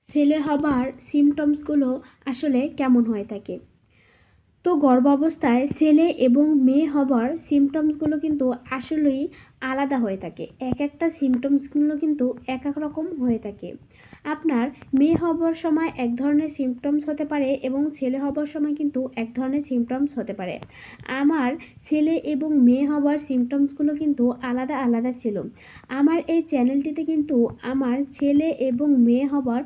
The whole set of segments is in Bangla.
ছেলে হবার সিমটমসগুলো আসলে কেমন হয়ে থাকে। তো গর্ভাবস্থায় ছেলে এবং মেয়ে হবার সিমটমসগুলো কিন্তু আসলেই আলাদা হয়ে থাকে। এক একটা সিমটমসগুলো কিন্তু এক এক রকম হয়ে থাকে। আপনার মেয়ে হবার সময় এক ধরনের সিমটমস হতে পারে এবং ছেলে হবার সময় কিন্তু এক ধরনের সিমটমস হতে পারে। আমার ছেলে এবং মেয়ে হবার সিমটমসগুলো কিন্তু আলাদা আলাদা ছিল। আমার এই চ্যানেলটিতে কিন্তু আমার ছেলে এবং মেয়ে হবার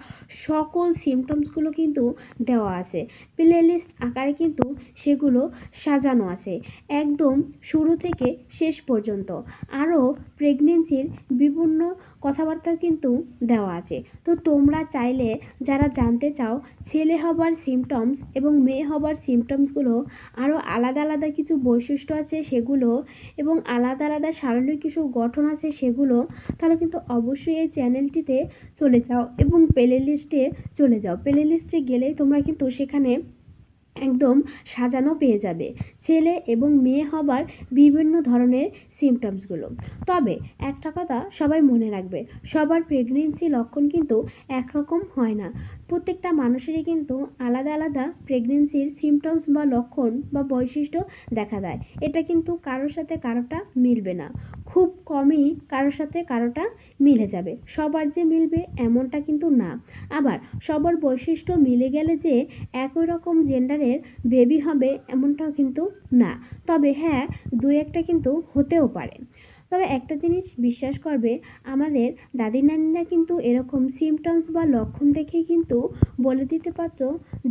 সকল সিমটমসগুলো কিন্তু দেওয়া আছে। প্লেলিস্ট আকারে কিন্তু সেগুলো সাজানো আছে একদম শুরু থেকে শেষ পর্যন্ত। আরও প্রেগনেন্সির বিভিন্ন কথাবার্তা কিন্তু দেওয়া আছে। তো তোমরা চাইলে যারা জানতে চাও ছেলে হবার সিমটমস এবং মেয়ে হবার সিমটমসগুলো, আরও আলাদা আলাদা কিছু বৈশিষ্ট্য আছে সেগুলো, এবং আলাদা আলাদা শারীরিক কিছু গঠন আছে সেগুলো, তাহলে কিন্তু অবশ্যই এই চ্যানেলটিতে চলে যাও এবং প্লে লিস্টে চলে যাও। প্লে লিস্টে গেলেই তোমরা কিন্তু সেখানে একদম সাজানো পেয়ে যাবে ছেলে এবং মেয়ে হবার বিভিন্ন ধরনের সিমটমসগুলো। তবে একটা কথা সবাই মনে রাখবে, সবার প্রেগনেন্সি লক্ষণ কিন্তু একরকম হয় না। প্রত্যেকটা মানুষেরই কিন্তু আলাদা আলাদা প্রেগনেন্সির সিমটমস বা লক্ষণ বা বৈশিষ্ট্য দেখা দেয়। এটা কিন্তু কারোর সাথে কারোটা মিলবে না, খুব কমই কারোর সাথে কারোটা মিলে যাবে। সবার যে মিলবে এমনটা কিন্তু না। আবার সবার বৈশিষ্ট্য মিলে গেলে যে একই রকম জেন্ডারের বেবি হবে এমনটাও কিন্তু না। তবে হ্যাঁ, দু একটা কিন্তু হতেও পারে। তবে একটা জিনিস বিশ্বাস করবে, আমাদের দাদি নানিরা কিন্তু এরকম সিমটমস বা লক্ষণ দেখেই কিন্তু বলে দিতে পারত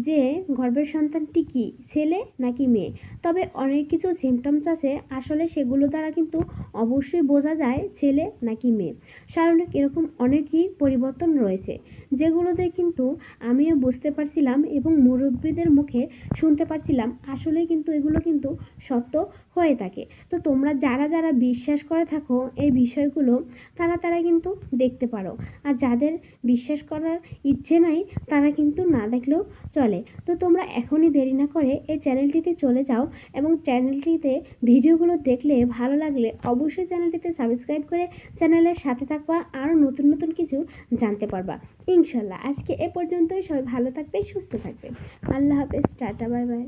যে গর্ভের সন্তানটি কি ছেলে নাকি মেয়ে। তবে অনেক কিছু সিমটমস আছে আসলে সেগুলো দ্বারা কিন্তু অবশ্যই বোঝা যায় ছেলে নাকি মেয়ে। শারীরিক এরকম অনেকই পরিবর্তন রয়েছে যেগুলোতে কিন্তু আমিও বুঝতে পারছিলাম এবং মুরব্বীদের মুখে শুনতে পারছিলাম আসলে কিন্তু এগুলো কিন্তু সত্য হয়ে থাকে। তো তোমরা যারা যারা বিশ্বাস করে থাকো এই বিষয়গুলো, তারা কিন্তু দেখতে পারো। আর যাদের বিশ্বাস করার ইচ্ছে নাই তারা কিন্তু না দেখলেও চলে। তো তোমরা এখনই দেরি না করে এই চ্যানেলটিতে চলে যাও এবং চ্যানেলটিতে ভিডিওগুলো দেখলে ভালো লাগলে অবশ্যই চ্যানেলটিতে সাবস্ক্রাইব করে চ্যানেলের সাথে থাকবা, আরও নতুন নতুন কিছু জানতে পারবা ইনশাল্লাহ। আজকে এ পর্যন্তই। সবাই ভালো থাকবে, সুস্থ থাকবে। আল্লাহ হাফেজ, টাটা, বাই বাই।